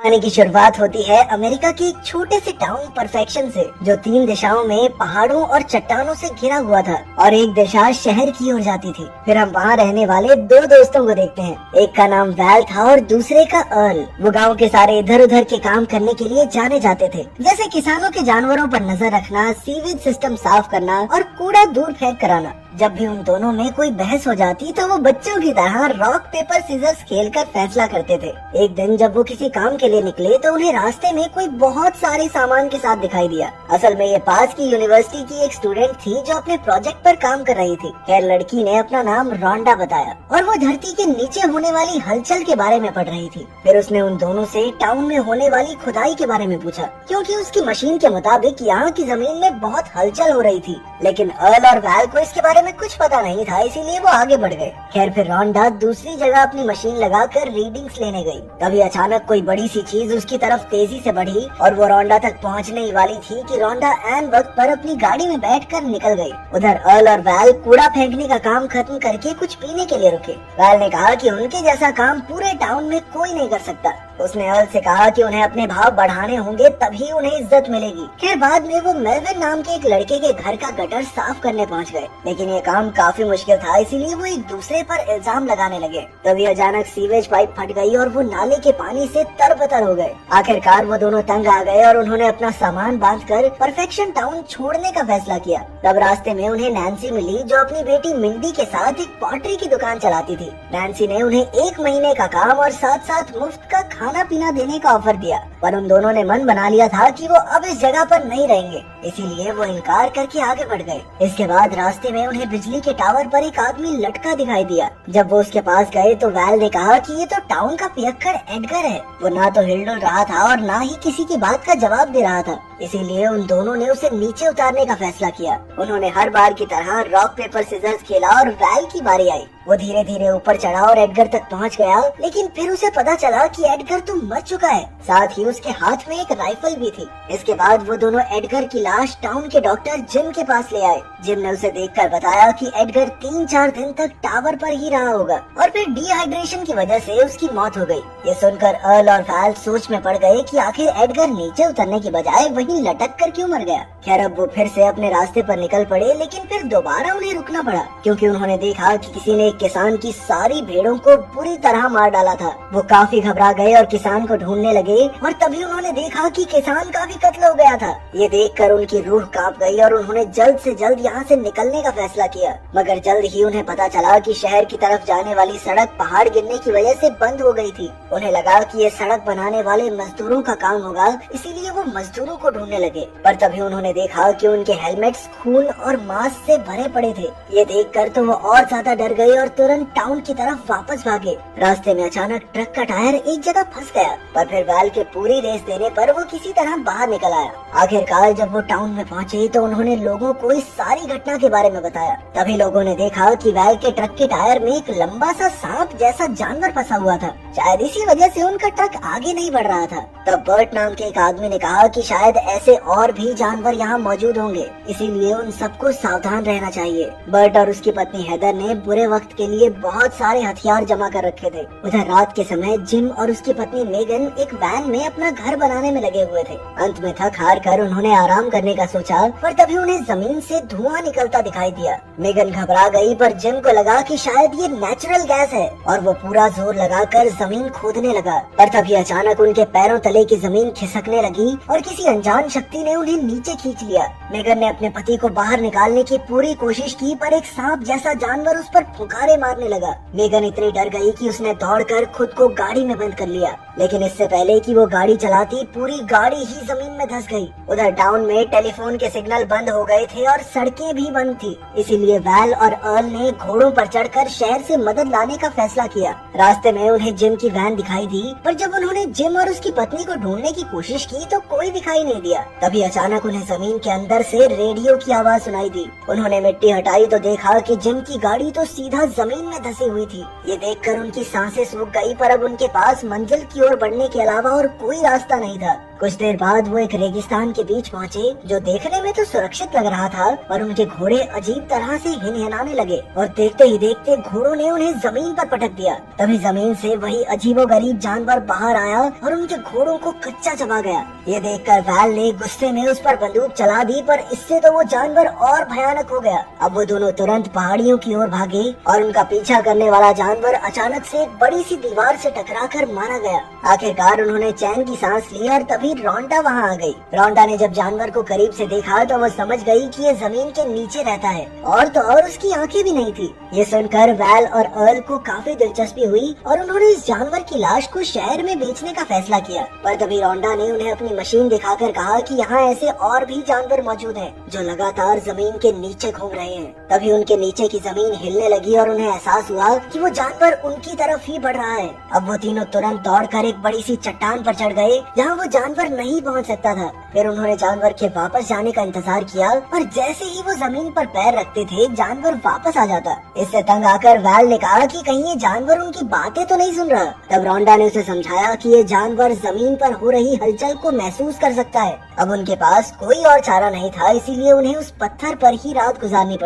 कहानी की शुरुआत होती है अमेरिका के एक छोटे से टाउन परफेक्शन से, जो 3 दिशाओं में पहाड़ों और चट्टानों से घिरा हुआ था और एक दिशा शहर की ओर जाती थी। फिर हम वहाँ रहने वाले 2 दोस्तों को देखते हैं। एक का नाम वैल था और दूसरे का अर्ल। वो गांव के सारे इधर उधर के काम करने के लिए जाने जाते थे, जैसे किसानों के जानवरों पर नजर रखना, सीवेज सिस्टम साफ करना और कूड़ा दूर फेंक कराना। जब भी उन दोनों में कोई बहस हो जाती तो वो बच्चों की तरह रॉक पेपर सीजर्स खेलकर फैसला करते थे। एक दिन जब वो किसी काम के लिए निकले तो उन्हें रास्ते में कोई बहुत सारे सामान के साथ दिखाई दिया। असल में ये पास की यूनिवर्सिटी की एक स्टूडेंट थी जो अपने प्रोजेक्ट पर काम कर रही थी। खैर, लड़की ने अपना नाम रोंडा बताया और वो धरती के नीचे होने वाली हलचल के बारे में पढ़ रही थी। फिर उसने उन दोनों से टाउन में होने वाली खुदाई के बारे में पूछा, क्योंकि उसकी मशीन के मुताबिक यहाँ की जमीन में बहुत हलचल हो रही थी। लेकिन अर्ल और वैल को इसके बारे में कुछ पता नहीं था, इसीलिए वो आगे बढ़ गए। खैर, फिर रोंडा दूसरी जगह अपनी मशीन लगाकर रीडिंग्स लेने गई। तभी अचानक कोई बड़ी सी चीज उसकी तरफ तेजी से बढ़ी और वो रोंडा तक पहुंचने ही वाली थी कि रोंडा ऐन वक्त पर अपनी गाड़ी में बैठकर निकल गई। उधर अर्ल और वैल कूड़ा फेंकने का काम खत्म करके कुछ पीने के लिए रुके। वैल ने कहा कि उनके जैसा काम पूरे टाउन में कोई नहीं कर सकता। उसने अर्ल से कहा कि उन्हें अपने भाव बढ़ाने होंगे, तभी उन्हें इज्जत मिलेगी। खैर, बाद में वो मेल्विन नाम के एक लड़के के घर का गटर साफ करने पहुंच गए, लेकिन ये काम काफी मुश्किल था, इसीलिए वो एक दूसरे पर इल्जाम लगाने लगे। तभी अचानक सीवेज पाइप फट गई और वो नाले के पानी से तरबतर हो गए। आखिरकार वो दोनों तंग आ गए और उन्होंने अपना सामान बांधकर परफेक्शन टाउन छोड़ने का फैसला किया। तब रास्ते में उन्हें नैन्सी मिली, जो अपनी बेटी मिंडी के साथ एक पॉटरी की दुकान चलाती थी। नैन्सी ने उन्हें 1 महीने का काम और साथ साथ मुफ्त का खाना पीना देने का ऑफर दिया, पर उन दोनों ने मन बना लिया था कि वो अब इस जगह पर नहीं रहेंगे, इसीलिए वो इनकार करके आगे बढ़ गए। इसके बाद रास्ते में उन्हें बिजली के टावर पर एक आदमी लटका दिखाई दिया। जब वो उसके पास गए तो वैल ने कहा कि ये तो टाउन का पियक्कड़ एडगर है। वो ना तो हिल रहा था और ना ही किसी की बात का जवाब दे रहा था, इसीलिए उन दोनों ने उसे नीचे उतारने का फैसला किया। उन्होंने हर बार की तरह रॉक पेपर सीजर्स खेला और वैल की बारी आई। वो धीरे धीरे ऊपर चढ़ा और एडगर तक पहुंच गया, लेकिन फिर उसे पता चला कि एडगर तो मर चुका है। साथ ही उसके हाथ में एक राइफल भी थी। इसके बाद वो दोनों एडगर की लाश टाउन के डॉक्टर जिम के पास ले आए। जिम ने उसे देखकर बताया कि एडगर 3-4 दिन तक टावर पर ही रहा होगा और फिर डिहाइड्रेशन की वजह से उसकी मौत हो गई। ये सुनकर अर्ल और वैल सोच में पड़ गए कि आखिर एडगर नीचे उतरने की बजाय वहीं लटक कर क्यों मर गया। खैर, अब वो फिर से अपने रास्ते पर निकल पड़े, लेकिन फिर दोबारा उन्हें रुकना पड़ा, क्योंकि उन्होंने देखा कि किसी ने एक किसान की सारी भेड़ों को बुरी तरह मार डाला था। वो काफी घबरा गए और किसान को ढूंढने लगे, और तभी उन्होंने देखा कि किसान का भी कत्ल हो गया था। ये देखकर उनकी रूह कांप गई और उन्होंने जल्द से जल्द यहाँ से निकलने का फैसला किया। मगर जल्द ही उन्हें पता चला कि शहर की तरफ जाने वाली सड़क पहाड़ गिरने की वजह से बंद हो गई थी। उन्हें लगा कि ये सड़क बनाने वाले मजदूरों का काम होगा, इसीलिए वो मजदूरों को ढूंढने लगे। पर तभी उन्होंने देखा कि उनके हेलमेट्स खून और मांस से भरे पड़े थे। ये देखकर तो वो और ज्यादा डर गए और तुरंत टाउन की तरफ वापस भागे। रास्ते में अचानक ट्रक का टायर एक जगह फंस गया, पर फिर वैल के पूरी रेस देने पर वो किसी तरह बाहर निकल आया। आखिरकार जब वो टाउन में पहुंचे तो उन्होंने लोगों को इस सारी घटना के बारे में बताया। तभी लोगों ने देखा कि वैल के ट्रक के टायर में एक लंबा सा सांप जैसा जानवर फंसा हुआ था। शायद इसी वजह से उनका ट्रक आगे नहीं बढ़ रहा था। तब बर्ट नाम के एक आदमी ने कहा कि शायद ऐसे और भी जानवर यहाँ मौजूद होंगे, इसीलिए उन सबको सावधान रहना चाहिए। बर्ट और उसकी पत्नी हेदर ने बुरे वक्त के लिए बहुत सारे हथियार जमा कर रखे थे। उधर रात के समय जिम और उसकी पत्नी मेगन एक वैन में अपना घर बनाने में लगे हुए थे। अंत में थक हार कर उन्होंने आराम करने का सोचा, पर तभी उन्हें जमीन से धुआं निकलता दिखाई दिया। मेगन घबरा गई, पर जिम को लगा कि शायद ये नेचुरल गैस है और वो पूरा जोर लगाकर जमीन खोदने लगा। पर तभी अचानक उनके पैरों तले की जमीन खिसकने लगी और किसी अनजान शक्ति ने उन्हें नीचे खींच लिया। मेगन ने अपने पति को बाहर निकालने की पूरी कोशिश की, पर एक सांप जैसा जानवर उस पर फुंकारे मारने लगा। मेगन इतनी डर गई कि उसने दौड़कर खुद को गाड़ी में बंद कर लिया, लेकिन इससे पहले कि वो गाड़ी चलाती, पूरी गाड़ी ही जमीन में धंस गई। उधर टाउन में टेलीफोन के सिग्नल बंद हो गए थे और सड़कें भी बंद थी, इसीलिए वैल और अर्ल ने घोड़ों पर चढ़कर शहर से मदद लाने का फैसला किया। रास्ते में उन्हें जिम की वैन दिखाई दी, पर जब उन्होंने जिम और उसकी पत्नी को ढूंढने की कोशिश की तो कोई दिखाई नहीं दिया। तभी अचानक उन्हें जमीन के अंदर से रेडियो की आवाज सुनाई दी। उन्होंने मिट्टी हटाई तो देखा कि जिम की गाड़ी तो सीधा जमीन में धंसी हुई थी। ये देखकर उनकी सांसें सूख गई, पर अब उनके पास मंजिल की ओर बढ़ने के अलावा और कोई रास्ता नहीं था। कुछ देर बाद वो एक रेगिस्तान के बीच पहुँचे जो देखने में तो सुरक्षित लग रहा था, पर उनके घोड़े अजीब तरह से हिनहिनाने लगे और देखते ही देखते घोड़ों ने उन्हें जमीन पर पटक दिया। तभी जमीन से वही अजीबोगरीब जानवर बाहर आया और उनके घोड़ों को कच्चा चबा गया। ये देखकर वैल ने गुस्से में उस पर बंदूक चला दी, पर इससे तो वो जानवर और भयानक हो गया। अब वो दोनों तुरंत पहाड़ियों की ओर भागे और उनका पीछा करने वाला जानवर अचानक से एक बड़ी सी दीवार से टकराकर मारा गया। आखिरकार उन्होंने चैन की सांस ली और तभी रोंडा वहाँ आ गई। रोंडा ने जब जानवर को करीब से देखा तो वो समझ गई कि ये जमीन के नीचे रहता है और तो और उसकी आंखें भी नहीं थी। ये सुनकर वैल और अर्ल को काफी दिलचस्पी हुई और उन्होंने इस जानवर की लाश को शहर में बेचने का फैसला किया। पर तभी रोंडा ने उन्हें अपनी मशीन दिखाकर कहा कि यहाँ ऐसे और भी जानवर मौजूद हैं जो लगातार जमीन के नीचे घूम रहे हैं। तभी उनके नीचे की जमीन हिलने लगी और उन्हें एहसास हुआ कि वो जानवर उनकी तरफ ही बढ़ रहा है। अब वो तीनों तुरंत दौड़कर एक बड़ी सी चट्टान पर चढ़ गए जहाँ वो जानवर नहीं पहुँच सकता था। फिर उन्होंने जानवर के वापस जाने का इंतजार किया और जैसे ही वो जमीन पर पैर रखते थे जानवर वापस आ जाता। इससे तंग आकर वैल ने कहा कि कहीं ये जानवर उनकी बातें तो नहीं सुन रहा। तब रोंडा ने उसे समझाया कि ये जानवर जमीन पर हो रही हलचल को महसूस कर सकता है। अब उनके पास कोई और चारा नहीं था, इसीलिए उन्हें उस पत्थर पर ही रात गुजारनी पड़ी।